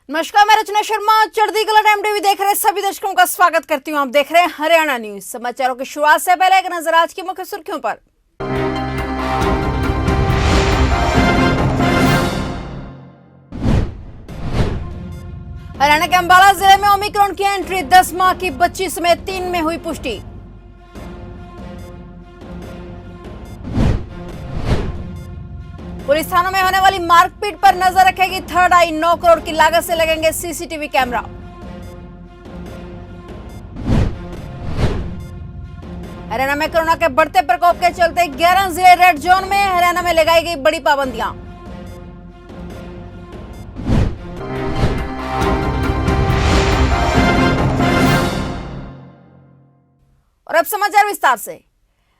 नमस्कार, मैं रचना शर्मा चढ़ती कला टाइम टीवी देख रहे सभी दर्शकों का स्वागत करती हूं। आप देख रहे हैं हरियाणा न्यूज। समाचारों की शुरुआत से पहले एक नजर आज की मुख्य सुर्खियों पर। हरियाणा के अंबाला जिले में ओमिक्रॉन की एंट्री, 10 माह की बच्ची समेत 3 में हुई पुष्टि। पुलिस थानों में होने वाली मारपीट पर नजर रखेगी थर्ड आई, 9 करोड़ की लागत से लगेंगे सीसीटीवी कैमरा। हरियाणा में कोरोना के बढ़ते प्रकोप के चलते 11 जिले रेड जोन में, हरियाणा में लगाई गई बड़ी पाबंदियां। और अब समाचार विस्तार से।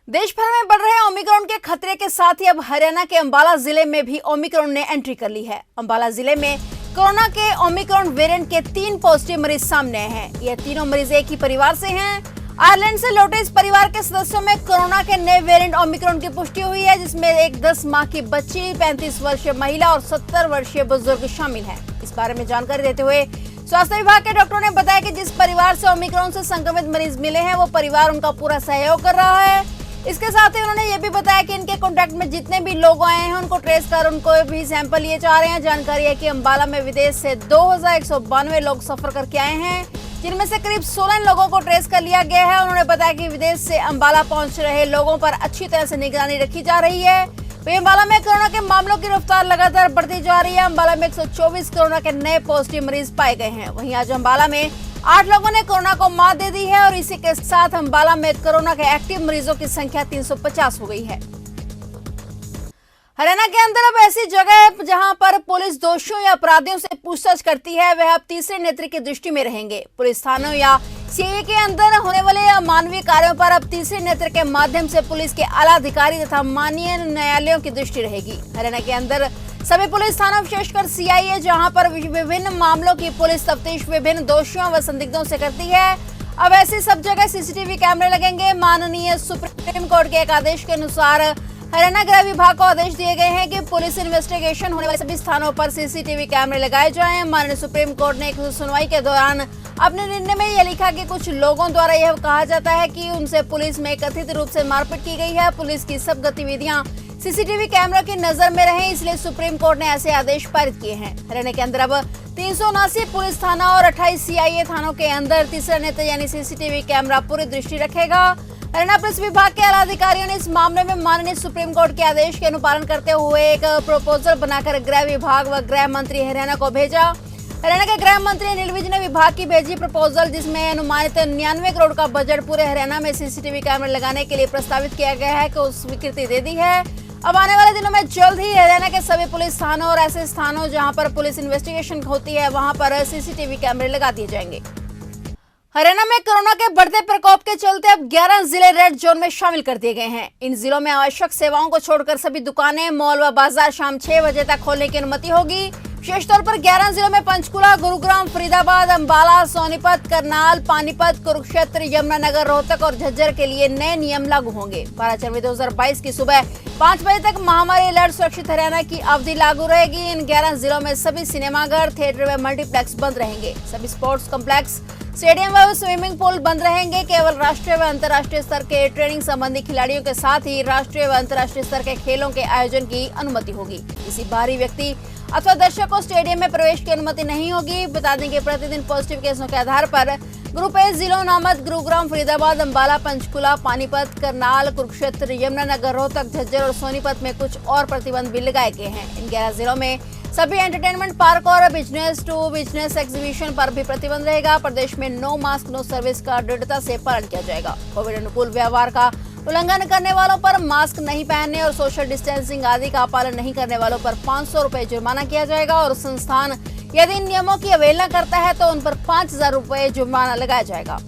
देश भर में बढ़ रहे ओमिक्रॉन के खतरे के साथ ही अब हरियाणा के अंबाला जिले में भी ओमिक्रॉन ने एंट्री कर ली है। अंबाला जिले में कोरोना के ओमिक्रॉन वेरिएंट के 3 पॉजिटिव मरीज सामने आए हैं। ये तीनों मरीज एक ही परिवार से हैं। आयरलैंड से लौटे इस परिवार के सदस्यों में कोरोना के नए वेरिएंट ओमिक्रॉन की पुष्टि हुई है, जिसमें एक 10 माह की बच्ची, 35 वर्षीय महिला और 70 वर्षीय बुजुर्ग शामिल है। इस बारे में जानकारी देते हुए स्वास्थ्य विभाग के डॉक्टरों ने बताया कि जिस परिवार से ओमिक्रॉन से संक्रमित मरीज मिले हैं, वो परिवार उनका पूरा सहयोग कर रहा है। इसके साथ ही उन्होंने ये भी बताया कि इनके कांटेक्ट में जितने भी लोग आए हैं, उनको ट्रेस कर उनको भी सैंपल लिए जा रहे हैं। जानकारी है कि अंबाला में विदेश से 2192 लोग सफर करके आए हैं, जिनमें से करीब 16 लोगों को ट्रेस कर लिया गया है। उन्होंने बताया कि विदेश से अंबाला पहुंच रहे लोगों पर अच्छी तरह से निगरानी रखी जा रही है। वहीं अंबाला में कोरोना के मामलों की रफ्तार लगातार बढ़ती जा रही है। अंबाला में 124 कोरोना के नए पॉजिटिव मरीज पाए गए हैं। वहीं आज अंबाला में 8 लोगों ने कोरोना को मात दे दी है और इसी के साथ अंबाला में कोरोना के एक्टिव मरीजों की संख्या 350 हो गई है। हरियाणा के अंदर अब ऐसी जगह है जहां पर पुलिस दोषियों या अपराधियों से पूछताछ करती है, वह अब तीसरे नेत्र की दृष्टि में रहेंगे। पुलिस थानों या सीआईए के अंदर होने वाले अमानवीय कार्यों पर अब तीसरे नेत्र के माध्यम से पुलिस के आला अधिकारी तथा माननीय न्यायालयों की दृष्टि रहेगी। हरियाणा के अंदर सभी पुलिस थाना, विशेषकर सीआईए, जहां पर विभिन्न मामलों की पुलिस तफ्तीश विभिन्न दोषियों व संदिग्धों से करती है, अब ऐसी सब जगह सीसीटीवी कैमरे लगेंगे। माननीय सुप्रीम कोर्ट के एक आदेश के अनुसार हरियाणा गृह विभाग को आदेश दिए गए हैं कि पुलिस इन्वेस्टिगेशन होने वाले सभी स्थानों पर सीसीटीवी कैमरे लगाए जाएं। माननीय सुप्रीम कोर्ट ने एक सुनवाई के दौरान अपने निर्णय में यह लिखा कि कुछ लोगों द्वारा यह कहा जाता है कि उनसे पुलिस में कथित रूप से मारपीट की गई है। पुलिस की सब गतिविधियां सीसीटीवी कैमरा की नजर में रहे, इसलिए सुप्रीम कोर्ट ने ऐसे आदेश पारित किए हैं। हरियाणा के अंदर अब 379 पुलिस थाना और 28 सीआईए थानों के अंदर तीसरा नेत्र यानी सीसीटीवी कैमरा पूरी दृष्टि रखेगा। हरियाणा पुलिस विभाग के आला अधिकारियों ने इस मामले में माननीय सुप्रीम कोर्ट के आदेश के अनुपालन करते हुए एक प्रपोजल बनाकर गृह विभाग व गृह मंत्री हरियाणा को भेजा। हरियाणा के गृह मंत्री अनिल विज ने विभाग की भेजी प्रपोजल, जिसमें अनुमानित 99 करोड़ का बजट पूरे हरियाणा में सीसीटीवी कैमरे लगाने के लिए प्रस्तावित किया गया है, को स्वीकृति दे दी है। अब आने वाले दिनों में जल्द ही हरियाणा के सभी पुलिस थानों और ऐसे स्थानों जहां पर पुलिस इन्वेस्टिगेशन होती है, वहां पर सीसीटीवी कैमरे लगा दिए जाएंगे। हरियाणा में कोरोना के बढ़ते प्रकोप के चलते अब 11 जिले रेड जोन में शामिल कर दिए गए हैं। इन जिलों में आवश्यक सेवाओं को छोड़कर सभी दुकानें, मॉल व बाजार शाम 6 बजे तक खोलने की अनुमति होगी। विशेष तौर पर 11 जिलों में पंचकुला, गुरुग्राम, फरीदाबाद, अंबाला, सोनीपत, करनाल, पानीपत, कुरुक्षेत्र, यमुनानगर, रोहतक और झज्जर के लिए नए नियम लागू होंगे। 12 जनवरी 2022 की सुबह 5 बजे तक महामारी अलर्ट सुरक्षित हरियाणा की अवधि लागू रहेगी। इन 11 जिलों में सभी सिनेमाघर, थिएटर व मल्टीप्लेक्स बंद रहेंगे। सभी स्पोर्ट्स कॉम्प्लेक्स, स्टेडियम व स्विमिंग पूल बंद रहेंगे। केवल राष्ट्रीय व अंतर्राष्ट्रीय स्तर के ट्रेनिंग संबंधी खिलाड़ियों के साथ ही राष्ट्रीय व अंतर्राष्ट्रीय स्तर के खेलों के आयोजन की अनुमति होगी। किसी बाहरी व्यक्ति अथवा दर्शक को स्टेडियम में प्रवेश की अनुमति नहीं होगी। बता दें कि प्रतिदिन पॉजिटिव केसों के आधार पर ग्रुप ए जिलों नामद गुरुग्राम, फरीदाबाद, अंबाला, पंचकुला, पानीपत, करनाल, कुरुक्षेत्र, यमुनानगर, रोहतक, झज्जर और सोनीपत में कुछ और प्रतिबंध भी लगाए गए हैं। इन 11 जिलों में सभी एंटरटेनमेंट पार्क और बिजनेस टू बिजनेस एग्जीबिशन पर भी प्रतिबंध रहेगा। प्रदेश में नो मास्क नो सर्विस का दृढ़ता से पालन किया जाएगा। कोविड अनुकूल व्यवहार का उल्लंघन करने वालों पर, मास्क नहीं पहनने और सोशल डिस्टेंसिंग आदि का पालन नहीं करने वालों पर 500 रुपए जुर्माना किया जाएगा और संस्थान यदि इन नियमों की अवहेलना करता है तो उन पर 5000 रुपए जुर्माना लगाया जाएगा।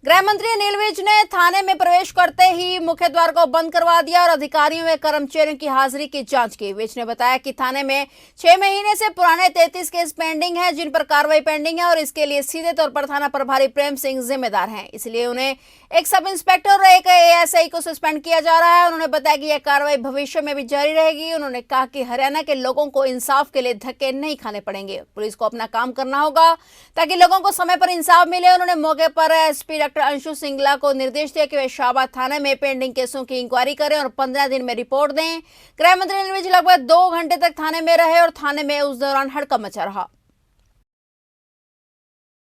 गृह मंत्री अनिल विज ने थाने में प्रवेश करते ही मुख्य द्वार को बंद करवा दिया और अधिकारियों व कर्मचारियों की हाजिरी की जांच की। विज ने बताया कि थाने में 6 महीने से पुराने 33 केस पेंडिंग हैं, जिन पर कार्रवाई पेंडिंग है और इसके लिए सीधे तौर पर थाना प्रभारी प्रेम सिंह जिम्मेदार हैं। इसलिए उन्हें एक सब इंस्पेक्टर और एक एएसआई को सस्पेंड किया जा रहा है। उन्होंने बताया कि यह कार्रवाई भविष्य में भी जारी रहेगी। उन्होंने कहा कि हरियाणा के लोगों को इंसाफ के लिए धक्के नहीं खाने पड़ेंगे। पुलिस को अपना काम करना होगा ताकि लोगों को समय पर इंसाफ मिले। उन्होंने मौके पर एसपी डॉक्टर अंशु सिंगला को निर्देश दिया कि वे शाहबाद थाने में पेंडिंग केसों की इंक्वायरी करें और 15 दिन में रिपोर्ट दें। गृह मंत्री अनिल विज लगभग 2 घंटे तक थाने में रहे और थाने में उस दौरान हड़कंप मचा रहा।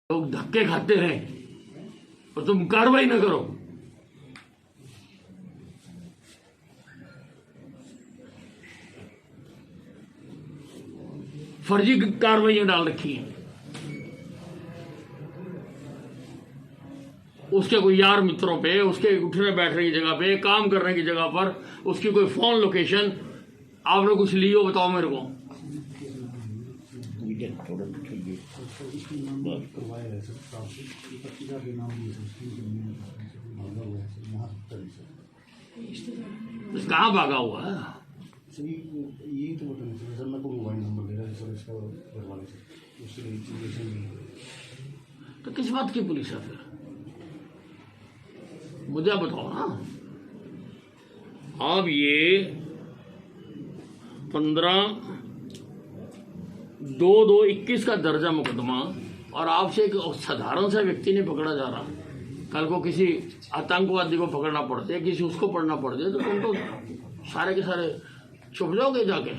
लोग धक्के खाते रहे और तुम कार्रवाई न करो। फर्जी कार्रवाइयां डाल रखी हैं। उसके कोई यार मित्रों पे, उसके उठने बैठने की जगह पे, काम करने की जगह पर उसकी कोई फोन लोकेशन आपने कुछ लियो, बताओ मेरे को। कहाँ भागा हुआ है? यही तो बताना चाहिए सर। मैं को मोबाइल नंबर दे रहा है सर इसका करवाने से उससे इन्फॉर्मेशन। तो किस बात की पुलिस है फिर? मुझे आप बताओ ना। अब ये 15/2/21 का दर्जा मुकदमा और आपसे एक साधारण सा व्यक्ति नहीं पकड़ा जा रहा। कल को किसी आतंकवादी को पकड़ना पड़ जाए, किसी उसको पढ़ना पड़ जाए, तो तुम तो सारे के सारे छुप जाओगे जाके।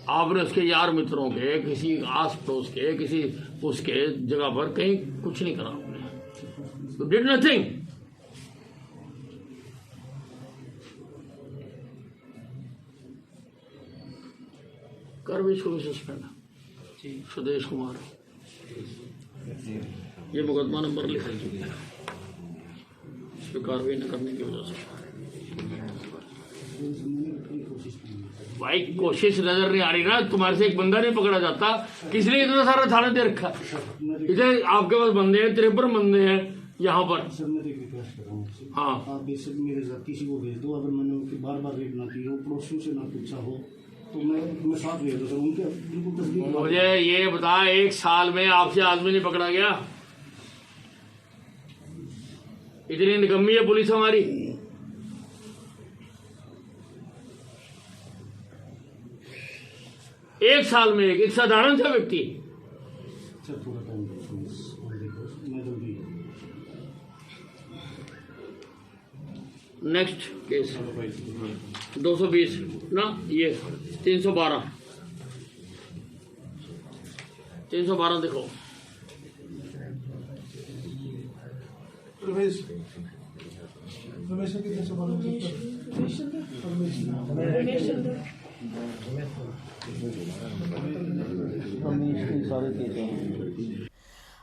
आपने उसके यार मित्रों के, किसी आस पड़ोस के, किसी उसके जगह पर कहीं कुछ नहीं करा आपने। You did nothing। कर भी इसको भी सस्पेंड। सुदेश कुमार, ये मुकदमा नंबर लिखा है इस पर कार्रवाई न करने की वजह से। भाई कोशिश नजर नहीं आ रही ना, तुम्हारे से एक बंदा नहीं पकड़ा जाता, किस लिए इतना सारा थाना दे रखा? इतने आपके पास बंदे हैं, 53 बंदे हैं यहाँ पर। सर मैं एक रिक्वेस्ट कर रहा हूँ, हाँ आप बेसिक मेरे साथ किसी को भेज दो। अगर मैंने उनकी बार बार रेट ना की हो, पड़ोसियों से ना पूछा हो, तो मैं साथ भेज दो सर। उनके बिल्कुल तस्दीक। मुझे ये बता, 1 साल में आपसे आदमी नहीं पकड़ा गया? इतनी निकम्मी है पुलिस हमारी। एक साल में एक साधारण सा व्यक्ति। सर थोड़ा टाइम दो, मैं जल्दी। नेक्स्ट केस 220 ना, ये 312 देखो।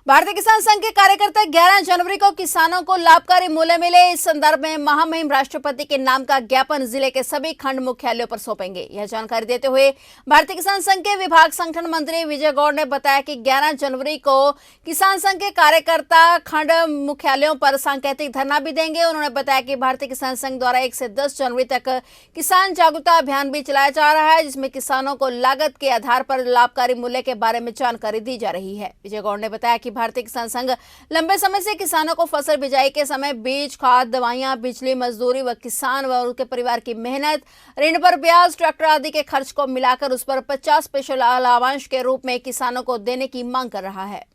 भारतीय किसान संघ के कार्यकर्ता 11 जनवरी को किसानों को लाभकारी मूल्य मिले, इस संदर्भ में महामहिम राष्ट्रपति के नाम का ज्ञापन जिले के सभी खंड मुख्यालयों पर सौंपेंगे। यह जानकारी देते हुए भारतीय किसान संघ के विभाग संगठन मंत्री विजय गौड़ ने बताया कि 11 जनवरी को किसान संघ के कार्यकर्ता खंड मुख्यालयों पर सांकेतिक धरना भी देंगे। उन्होंने बताया कि भारतीय किसान संघ द्वारा 1 से 10 जनवरी तक किसान जागरूकता अभियान भी चलाया जा रहा है, जिसमें किसानों को लागत के आधार पर लाभकारी मूल्य के बारे में जानकारी दी जा रही है। विजय गौड़ ने बताया कि भारतीय किसान संघ लंबे समय से किसानों को फसल बिजाई के समय बीज, खाद, दवाइयां, बिजली, मजदूरी व किसान व उनके परिवार की मेहनत, ऋण पर ब्याज, ट्रैक्टर आदि के खर्च को मिलाकर उस पर 50% लाभांश के रूप में किसानों को देने की मांग कर रहा है।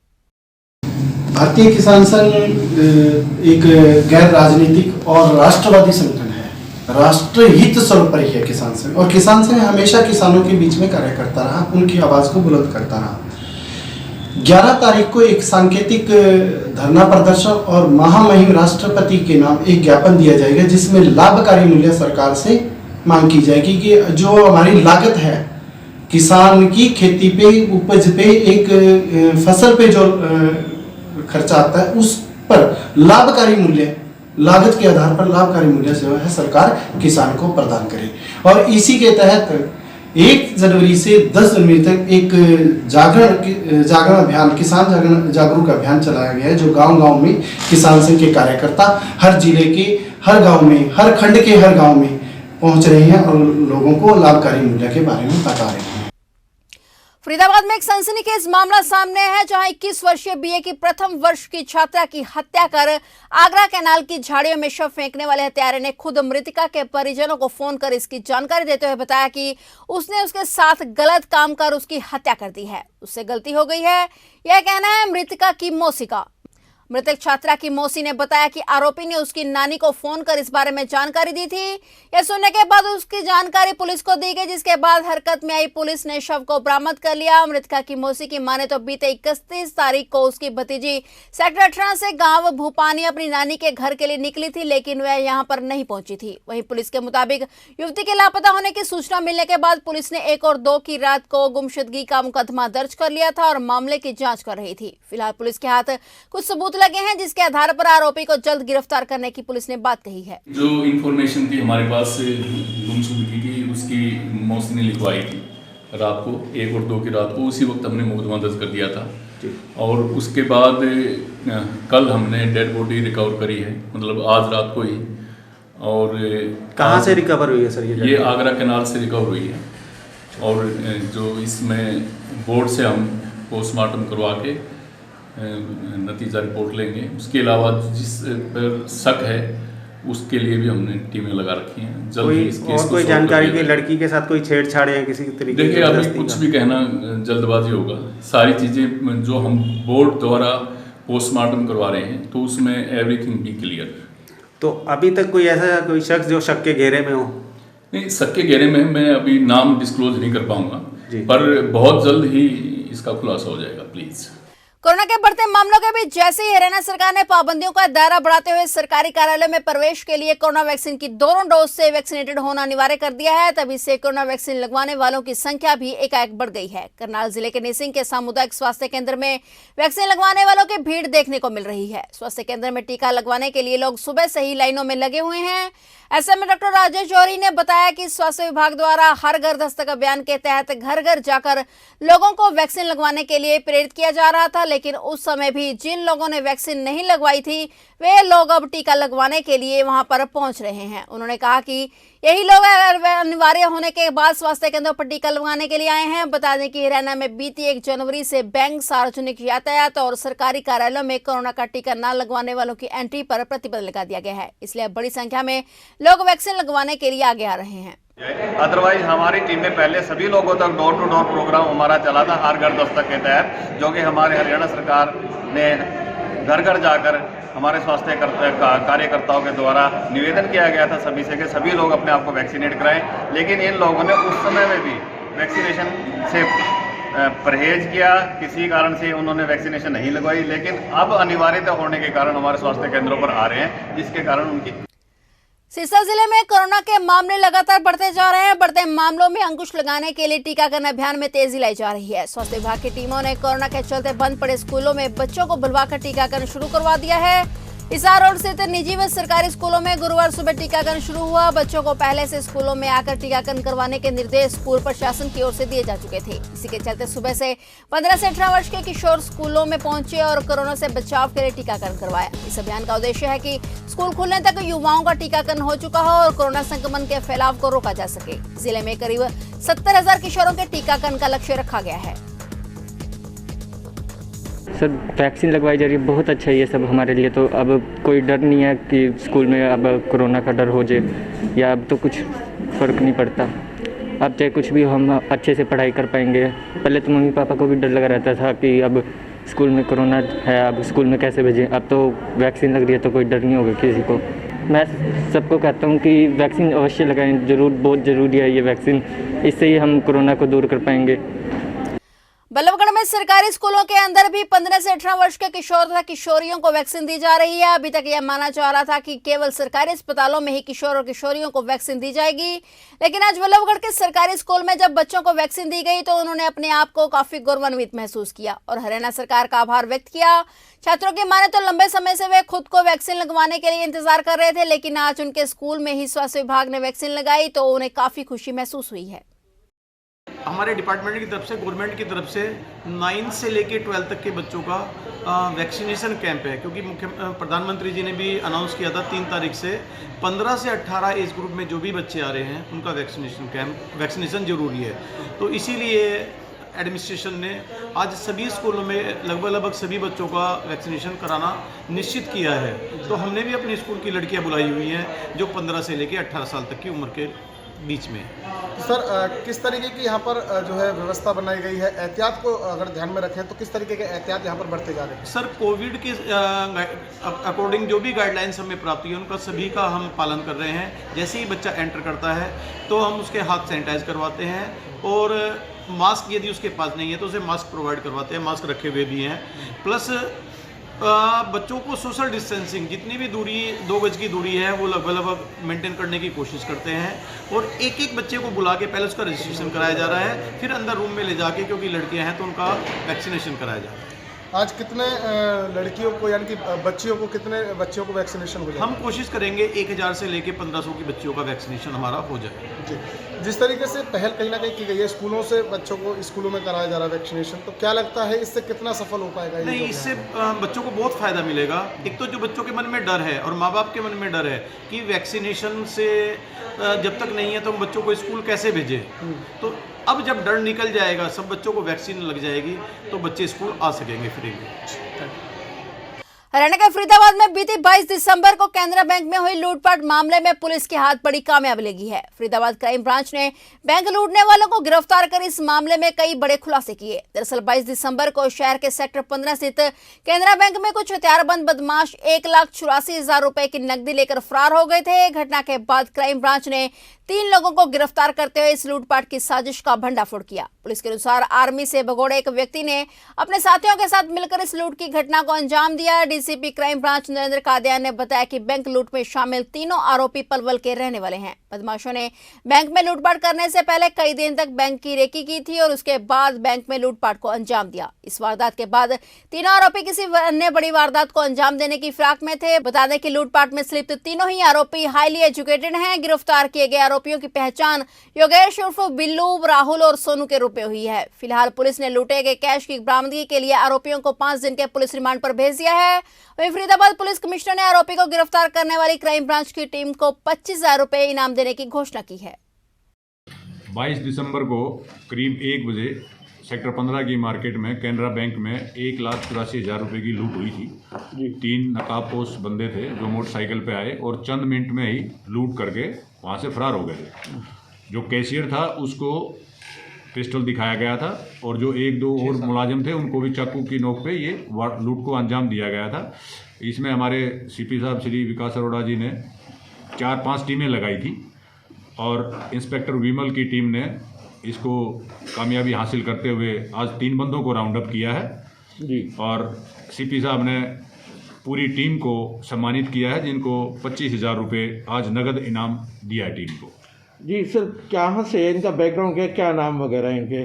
भारतीय किसान संघ एक गैर राजनीतिक और राष्ट्रवादी संगठन है। राष्ट्रहित सर्वोपरि है किसान संघ, और किसान संघ हमेशा किसानों के बीच में कार्य करता रहा, उनकी आवाज को बुलंद करता रहा। 11 तारीख को एक सांकेतिक धरना प्रदर्शन और महामहिम राष्ट्रपति के नाम एक ज्ञापन दिया जाएगा, जिसमें लाभकारी मूल्य सरकार से मांग की जाएगी कि जो हमारी लागत है किसान की खेती पे, उपज पे, एक फसल पे जो खर्चा आता है उस पर लाभकारी मूल्य, लागत के आधार पर लाभकारी मूल्य जो है सरकार किसान को प्रदान करे। और इसी के तहत 1 जनवरी से 10 जनवरी तक एक जागरण अभियान, किसान जागरूक अभियान चलाया गया है, जो गांव-गांव में किसान संघ के कार्यकर्ता हर जिले के हर गांव में, हर खंड के हर गांव में पहुंच रहे हैं और लोगों को लाभकारी मूल्य के बारे में बता रहे हैं। फरीदाबाद में एक सनसनीखेज मामला सामने है, जहां 21 वर्षीय बीए की प्रथम वर्ष की छात्रा की हत्या कर आगरा कैनाल की झाड़ियों में शव फेंकने वाले हत्यारे ने खुद मृतका के परिजनों को फोन कर इसकी जानकारी देते हुए बताया कि उसने उसके साथ गलत काम कर उसकी हत्या कर दी है। उससे गलती हो गई है, यह कहना है मृतका की मौसी का। मृतक छात्रा की मौसी ने बताया कि आरोपी ने उसकी नानी को फोन कर इस बारे में जानकारी दी थी। यह सुनने के बाद उसकी जानकारी पुलिस को दी गई, जिसके बाद हरकत में आई पुलिस ने शव को बरामद कर लिया। मृतका की मौसी की माने तो बीते 31 तारीख को उसकी भतीजी सेक्टर 18 से गांव भूपानी अपनी नानी के घर के लिए निकली थी, लेकिन वह यहां पर नहीं पहुंची थी। वहीं पुलिस के मुताबिक युवती के लापता होने की सूचना मिलने के बाद पुलिस ने 1 और 2 की रात को गुमशुदगी का मुकदमा दर्ज कर लिया था और मामले की जांच कर रही थी। फिलहाल पुलिस के हाथ कुछ सबूत लगे हैं, जिसके आधार पर आरोपी को जल्द गिरफ्तार करने की पुलिस ने बात कही है। जो इन्फॉर्मेशन थी हमारे पास गुमशुदगी की, उसकी मौसी ने लिखवाई थी रात को 1 और 2 की रात को। उसी वक्त हमने मुकदमा दर्ज कर दिया था और उसके बाद कल हमने डेड बॉडी रिकवर करी है, मतलब आज रात को ही। और कहाँ से रिकवर हुई है सर? ये आगरा कैनाल से रिकवर हुई है और जो इसमें बोर्ड से हम पोस्टमार्टम करवा के नतीजा रिपोर्ट लेंगे। उसके अलावा जिस पर शक है उसके लिए भी हमने टीमें लगा रखी हैं। जल्द ही इस केस और कोई जानकारी की लड़की के साथ कोई छेड़छाड़ या किसी तरीके देखिए अभी कुछ भी कहना जल्दबाजी होगा। सारी चीज़ें जो हम बोर्ड द्वारा पोस्टमार्टम करवा रहे हैं तो उसमें एवरीथिंग बी क्लियर। तो अभी तक कोई ऐसा कोई शख्स जो शक के घेरे में हो? नहीं, शक के घेरे में मैं अभी नाम डिस्क्लोज नहीं कर पाऊंगा, पर बहुत जल्द ही इसका खुलासा हो जाएगा। प्लीज। कोरोना के बढ़ते मामलों के बीच जैसे ही हरियाणा सरकार ने पाबंदियों का दायरा बढ़ाते हुए सरकारी कार्यालयों में प्रवेश के लिए कोरोना वैक्सीन की दोनों डोज से वैक्सीनेटेड होना अनिवार्य कर दिया है, तभी से कोरोना वैक्सीन लगवाने वालों की संख्या भी एकाएक बढ़ गई है। करनाल जिले के निसिंग के सामुदायिक स्वास्थ्य केंद्र में वैक्सीन लगवाने वालों की भीड़ देखने को मिल रही है। स्वास्थ्य केंद्र में टीका लगवाने के लिए लोग सुबह से ही लाइनों में लगे हुए हैं। ऐसे में डॉक्टर राजेश जौहरी ने बताया कि स्वास्थ्य विभाग द्वारा हर घर दस्तक अभियान के तहत घर घर जाकर लोगों को वैक्सीन लगवाने के लिए प्रेरित किया जा रहा था, लेकिन उस समय भी जिन लोगों ने वैक्सीन नहीं लगवाई थी वे लोग अब टीका लगवाने के लिए वहां पर पहुंच रहे हैं। उन्होंने कहा कि यही लोग अनिवार्य होने के बाद स्वास्थ्य केंद्रों पर टीका लगवाने के लिए आए हैं। बता दें कि हरियाणा में बीती 1 जनवरी से बैंक, सार्वजनिक यातायात और सरकारी कार्यालयों में कोरोना का टीका न लगवाने वालों की एंट्री पर प्रतिबंध लगा दिया गया है, इसलिए बड़ी संख्या में लोग वैक्सीन लगवाने के लिए आगे आ रहे हैं। अदरवाइज हमारी टीम में पहले सभी लोगों तक डोर टू डोर प्रोग्राम हमारा चला था हर घर दस्तक के तहत, जो कि हमारे हरियाणा सरकार ने घर घर जाकर हमारे स्वास्थ्य कार्यकर्ताओं के द्वारा निवेदन किया गया था सभी से कि सभी लोग अपने आप को वैक्सीनेट कराएं। लेकिन इन लोगों ने उस समय में भी वैक्सीनेशन से परहेज किया, किसी कारण से उन्होंने वैक्सीनेशन नहीं लगवाई। लेकिन अब अनिवार्यता होने के कारण हमारे स्वास्थ्य केंद्रों पर आ रहे हैं, जिसके कारण उनकी सिरसा जिले में कोरोना के मामले लगातार बढ़ते जा रहे हैं। बढ़ते मामलों में अंकुश लगाने के लिए टीकाकरण अभियान में तेजी लाई जा रही है। स्वास्थ्य विभाग की टीमों ने कोरोना के चलते बंद पड़े स्कूलों में बच्चों को बुलवाकर टीकाकरण शुरू करवा दिया है। हिसार रोड स्थित निजी व सरकारी स्कूलों में गुरुवार सुबह टीकाकरण शुरू हुआ। बच्चों को पहले से स्कूलों में आकर टीकाकरण करवाने के निर्देश स्कूल प्रशासन की ओर से दिए जा चुके थे। इसी के चलते सुबह से 15 से 18 वर्ष के किशोर स्कूलों में पहुंचे और कोरोना से बचाव के लिए टीकाकरण करवाया। इस अभियान का उद्देश्य है कि स्कूल खुलने तक युवाओं का टीकाकरण हो चुका हो और कोरोना संक्रमण के फैलाव को रोका जा सके। जिले में करीब 70,000 किशोरों के टीकाकरण का लक्ष्य रखा गया है। सर वैक्सीन लगवाई जा रही है, बहुत अच्छा है ये सब हमारे लिए। तो अब कोई डर नहीं है कि स्कूल में अब कोरोना का डर हो जाए, या अब तो कुछ फ़र्क नहीं पड़ता। अब चाहे कुछ भी हम अच्छे से पढ़ाई कर पाएंगे। पहले तो मम्मी पापा को भी डर लगा रहता था कि अब स्कूल में कोरोना है, अब स्कूल में कैसे भेजें। अब तो वैक्सीन लग रही है तो कोई डर नहीं होगा किसी को। मैं सबको कहता हूँ कि वैक्सीन अवश्य लगाएं, ज़रूर, बहुत ज़रूरी है ये वैक्सीन। इससे ही हम कोरोना को दूर कर पाएंगे। बल्लभगढ़ में सरकारी स्कूलों के अंदर भी 15 से 18 वर्ष के किशोर तथा किशोरियों को वैक्सीन दी जा रही है। अभी तक यह माना जा रहा था कि केवल सरकारी अस्पतालों में ही किशोर और किशोरियों को वैक्सीन दी जाएगी, लेकिन आज बल्लभगढ़ के सरकारी स्कूल में जब बच्चों को वैक्सीन दी गई तो उन्होंने अपने आप को काफी गौरवान्वित महसूस किया और हरियाणा सरकार का आभार व्यक्त किया। छात्रों की माने तो लंबे समय से वे खुद को वैक्सीन लगवाने के लिए इंतजार कर रहे थे, लेकिन आज उनके स्कूल में ही स्वास्थ्य विभाग ने वैक्सीन लगाई तो उन्हें काफी खुशी महसूस हुई है। हमारे डिपार्टमेंट की तरफ से, गवर्नमेंट की तरफ से 9 से लेके 12 तक के बच्चों का वैक्सीनेशन कैंप है, क्योंकि प्रधानमंत्री जी ने भी अनाउंस किया था 3 तारीख से 15 से 18 एज ग्रुप में जो भी बच्चे आ रहे हैं उनका वैक्सीनेशन जरूरी है। तो इसीलिए एडमिनिस्ट्रेशन ने आज सभी स्कूलों में लगभग सभी बच्चों का वैक्सीनेशन कराना निश्चित किया है। तो हमने भी अपनी स्कूल की लड़कियां बुलाई हुई हैं जो 15 से लेकर 18 साल तक की उम्र के बीच में। सर किस तरीके की यहाँ पर जो है व्यवस्था बनाई गई है, एहतियात को अगर ध्यान में रखें तो किस तरीके के एहतियात यहाँ पर बढ़ते जा रहे हैं? सर कोविड के अकॉर्डिंग जो भी गाइडलाइंस हमें प्राप्त हुई है उनका सभी का हम पालन कर रहे हैं। जैसे ही बच्चा एंटर करता है तो हम उसके हाथ सैनिटाइज करवाते हैं और मास्क यदि उसके पास नहीं है तो उसे मास्क प्रोवाइड करवाते हैं, मास्क रखे हुए भी हैं। प्लस बच्चों को सोशल डिस्टेंसिंग जितनी भी दूरी 2 गज की दूरी है वो लगभग मेंटेन करने की कोशिश करते हैं और एक बच्चे को बुला के पहले उसका रजिस्ट्रेशन कराया जा रहा है, फिर अंदर रूम में ले जाके, क्योंकि लड़कियां हैं तो उनका वैक्सीनेशन कराया जा रहा है। आज कितने लड़कियों को यानी कि बच्चियों को कितने बच्चियों को वैक्सीनेशन हो जाए? हम कोशिश करेंगे 1000 से लेके 1500 की बच्चियों का वैक्सीनेशन हमारा हो जाए। जी, जिस तरीके से पहल कहीं ना कहीं की गई है, स्कूलों से बच्चों को स्कूलों में कराया जा रहा है वैक्सीनेशन, तो क्या लगता है इससे कितना सफल हो पाएगा? नहीं, इससे बच्चों को बहुत फ़ायदा मिलेगा। एक तो जो बच्चों के मन में डर है और माँ बाप के मन में डर है कि वैक्सीनेशन से जब तक नहीं है तो हम बच्चों को स्कूल कैसे भेजें, तो अब जब डर निकल जाएगा, सब बच्चों को वैक्सीन लग जाएगी तो बच्चे स्कूल आ सकेंगे फ्री में। हरियाणा के फरीदाबाद में बीती 22 दिसंबर को केनरा बैंक में हुई लूटपाट मामले में पुलिस के हाथ बड़ी कामयाबी लगी है। फरीदाबाद क्राइम ब्रांच ने बैंक लूटने वालों को गिरफ्तार कर इस मामले में कई बड़े खुलासे किए। दरअसल 22 दिसंबर को शहर के सेक्टर 15 स्थित केनरा बैंक में कुछ हथियारबंद बदमाश 1,84,000 रुपए की नकदी लेकर फरार हो गए थे। घटना के बाद क्राइम ब्रांच ने 3 लोगों को गिरफ्तार करते हुए इस लूटपाट की साजिश का भंडाफोड़ किया। पुलिस के अनुसार आर्मी से भगोड़े एक व्यक्ति ने अपने साथियों के साथ मिलकर इस लूट की घटना को अंजाम दिया। DCP crime branch Narendra Kadian ने बताया कि बैंक लूट में शामिल तीनों आरोपी पलवल के रहने वाले हैं। बदमाशों ने बैंक में लूटपाट करने से पहले कई दिन तक बैंक की रेकी की थी और उसके बाद बैंक में लूटपाट को अंजाम दिया। इस वारदात के बाद तीनों आरोपी किसी अन्य बड़ी वारदात को अंजाम देने की फिराक में थे। बता दें कि लूटपाट में संलिप्त तीनों ही आरोपी हाईली एजुकेटेड हैं। गिरफ्तार किए गए आरोपियों की पहचान योगेश उर्फ बिल्लू, राहुल और सोनू के रूप में हुई है। फिलहाल पुलिस ने लूटे गए कैश की बरामदगी के लिए आरोपियों को 5 दिन के पुलिस रिमांड पर भेज दिया है। वहीं फरीदाबाद पुलिस कमिश्नर ने आरोपी को गिरफ्तार करने वाली क्राइम ब्रांच की टीम को 25,000 रुपए इनाम देने की घोषणा की है। 22 दिसंबर को करीब 1 बजे सेक्टर 15 की मार्केट में केनरा बैंक में 1,84,000 रुपये की लूट हुई थी। 3 नकाबपोश बंदे थे जो मोटरसाइकिल पे आए और चंद मिनट में ही लूट करके वहाँ से फरार हो गए थे। जो कैशियर था उसको पिस्टल दिखाया गया था और जो 1-2 और मुलाजिम थे उनको भी चाकू की नोक पे ये लूट को अंजाम दिया गया था। इसमें हमारे सीपी साहब श्री विकास अरोड़ा जी ने 4-5 टीमें लगाई थी और इंस्पेक्टर विमल की टीम ने इसको कामयाबी हासिल करते हुए आज 3 बंदों को राउंड अप किया है जी और सीपी साहब ने पूरी टीम को सम्मानित किया है जिनको 25,000 रुपये आज नगद इनाम दिया है टीम को। जी सर, कहाँ से इनका बैकग्राउंड क्या नाम वगैरह इनके?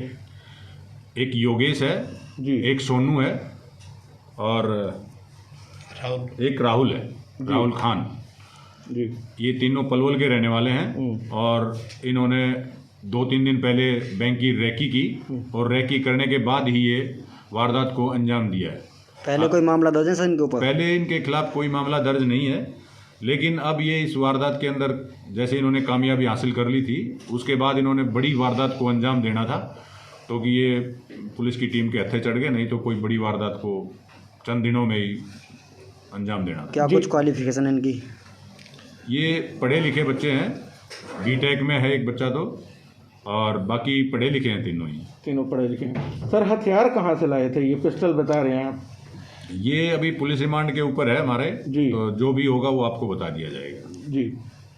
एक योगेश है जी, एक सोनू है और एक राहुल है, राहुल खान जी। ये तीनों पलवल के रहने वाले हैं और इन्होंने 2-3 दिन पहले बैंक की रैकी की और रैकी करने के बाद ही ये वारदात को अंजाम दिया है। पहले कोई मामला दर्ज है सर इनके ऊपर? पहले इनके खिलाफ कोई मामला दर्ज नहीं है, लेकिन अब ये इस वारदात के अंदर जैसे इन्होंने कामयाबी हासिल कर ली थी उसके बाद इन्होंने बड़ी वारदात को अंजाम देना था तो कि ये पुलिस की टीम के हत्थे चढ़ गए, नहीं तो कोई बड़ी वारदात को चंद दिनों में ही अंजाम देना था। क्या कुछ क्वालिफिकेशन है इनकी? ये पढ़े लिखे बच्चे हैं, बीटेक में है एक बच्चा तो और बाकी पढ़े लिखे हैं तीनों पढ़े लिखे हैं। सर हथियार कहाँ से लाए थे? ये पिस्टल बता रहे हैं आप। ये अभी पुलिस रिमांड के ऊपर है हमारे जी, तो जो भी होगा वो आपको बता दिया जाएगा जी।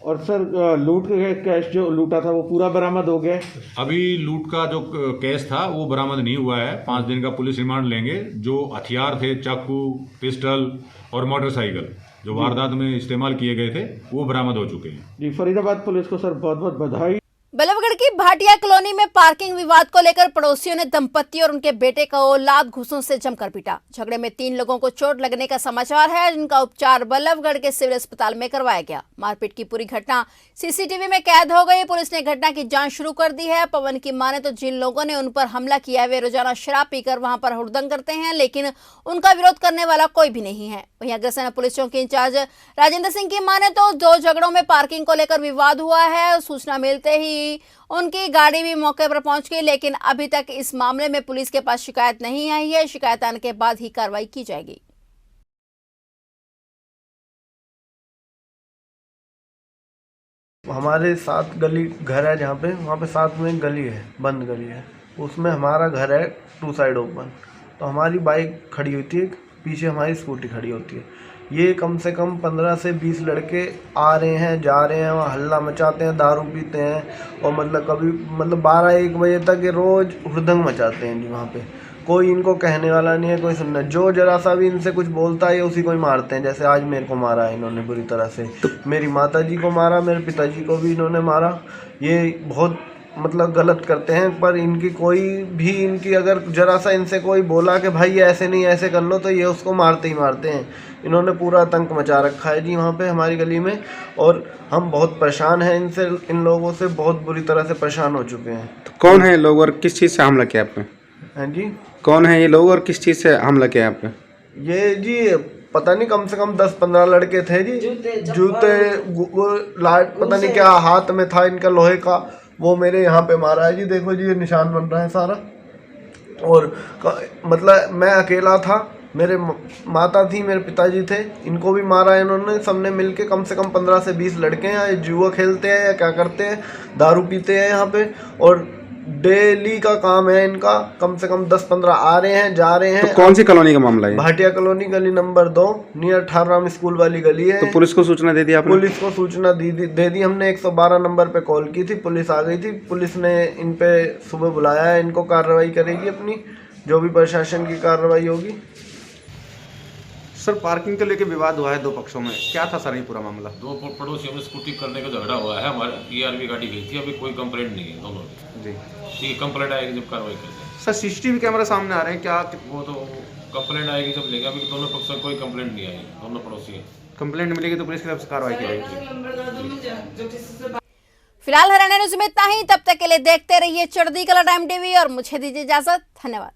और सर लूट के कैश जो लूटा था वो पूरा बरामद हो गया? अभी लूट का जो कैश था वो बरामद नहीं हुआ है। 5 दिन का पुलिस रिमांड लेंगे। जो हथियार थे, चाकू, पिस्टल और मोटरसाइकिल जो वारदात में इस्तेमाल किए गए थे वो बरामद हो चुके हैं जी। फरीदाबाद पुलिस को सर बहुत बहुत बधाई। बल्लभगढ़ की भाटिया कॉलोनी में पार्किंग विवाद को लेकर पड़ोसियों ने दंपति और उनके बेटे को लात घूंसों से जमकर पीटा। झगड़े में 3 लोगों को चोट लगने का समाचार है, जिनका उपचार बल्लभगढ़ के सिविल अस्पताल में करवाया गया। मारपीट की पूरी घटना सीसीटीवी में कैद हो गई। पुलिस ने घटना की जांच शुरू कर दी है। पवन की माने तो जिन लोगों ने उन पर हमला किया वे रोजाना शराब पीकर वहां पर हुड़दंग करते हैं, लेकिन उनका विरोध करने वाला कोई भी नहीं है। वहीं अग्रसेना पुलिस चौकी इंचार्ज राजेंद्र सिंह की माने तो 2 झगड़ों में पार्किंग को लेकर विवाद हुआ है। सूचना मिलते ही उनकी गाड़ी भी मौके पर पहुंच गई, लेकिन अभी तक इस मामले में पुलिस के पास शिकायत नहीं आई है। शिकायत आने के बाद ही कार्रवाई की जाएगी। हमारे साथ गली घर है जहाँ पे, वहाँ पे साथ में गली है, बंद गली है, उसमें हमारा घर है 2 साइड ओपन। तो हमारी बाइक खड़ी होती है, पीछे हमारी स्कूटी खड़ी होती है। ये कम से कम 15 से 20 लड़के आ रहे हैं, जा रहे हैं, वहाँ हल्ला मचाते हैं, दारू पीते हैं और कभी 12-1 बजे तक ये रोज़ हुड़दंग मचाते हैं जी। वहाँ पे कोई इनको कहने वाला नहीं है, कोई सुनना। जो जरा सा भी इनसे कुछ बोलता है उसी को ही मारते हैं। जैसे आज मेरे को मारा है इन्होंने बुरी तरह से, मेरी माताजी को मारा, मेरे पिताजी को भी इन्होंने मारा। ये बहुत गलत करते हैं, पर इनकी कोई भी इनकी अगर जरा सा इनसे कोई बोला कि भाई ये ऐसे नहीं ऐसे कर लो, तो ये उसको मारते ही मारते हैं। इन्होंने पूरा आतंक मचा रखा है जी वहाँ पे हमारी गली में, और हम बहुत परेशान हैं इनसे, इन लोगों से बहुत बुरी तरह से परेशान हो चुके हैं। तो कौन है लोग और किस चीज़ से हमला किया आप पे? हैं जी, कौन है ये लोग और किस चीज़ से हमला किया आप पे? ये जी पता नहीं, कम से कम 10-15 लड़के थे जी। जूते लाइट पता नहीं क्या हाथ में था इनका लोहे का, वो मेरे यहाँ पे मारा है जी। देखो जी ये निशान बन रहा है सारा। और मैं अकेला था, मेरे माता थी, मेरे पिताजी थे, इनको भी मारा है इन्होंने। सबने मिलके कम से कम 15 से 20 लड़के हैं। ये जुआ खेलते हैं या क्या करते हैं, दारू पीते हैं यहाँ पे, और डेली का काम है इनका। कम से कम 10-15 आ रहे हैं, जा रहे हैं। तो कौन सी कॉलोनी का मामला है? भाटिया कॉलोनी, गली नंबर 2, नियर ठाराम स्कूल वाली गली है। तो पुलिस को सूचना दे दी आपने? पुलिस को सूचना दे दी हमने। 112 नंबर पे कॉल की थी, पुलिस आ गई थी। पुलिस ने इन पे सुबह बुलाया है, इनको कार्रवाई करेगी अपनी, जो भी प्रशासन की कार्रवाई होगी। सर, पार्किंग को लेकर विवाद हुआ है 2 पक्षों में, क्या था सर ये पूरा मामला? 2 पड़ोसियों में स्कूटी करने का झगड़ा हुआ है। हमारे ERV गाड़ी गई थी, अभी कोई कंप्लेंट नहीं है दोनों की। जी ठीक है, कंप्लेंट आएगी जब कार्रवाई करेंगे। सर, CCTV कैमरा सामने आ रहे हैं क्या? वो तो कंप्लेंट आएगी जब लेंगे। अभी दोनों पक्षों कोई कंप्लेंट नहीं आई, दोनों पड़ोसी हैं। कंप्लेंट मिलेगी तो पुलिस की तरफ से कार्रवाई की जाएगी। फिलहाल हरियाणा न्यूज में इतना ही। तब तक के लिए देखते रहिए चढ़ती कला टाइम TV और मुझे दीजिए इजाजत। धन्यवाद।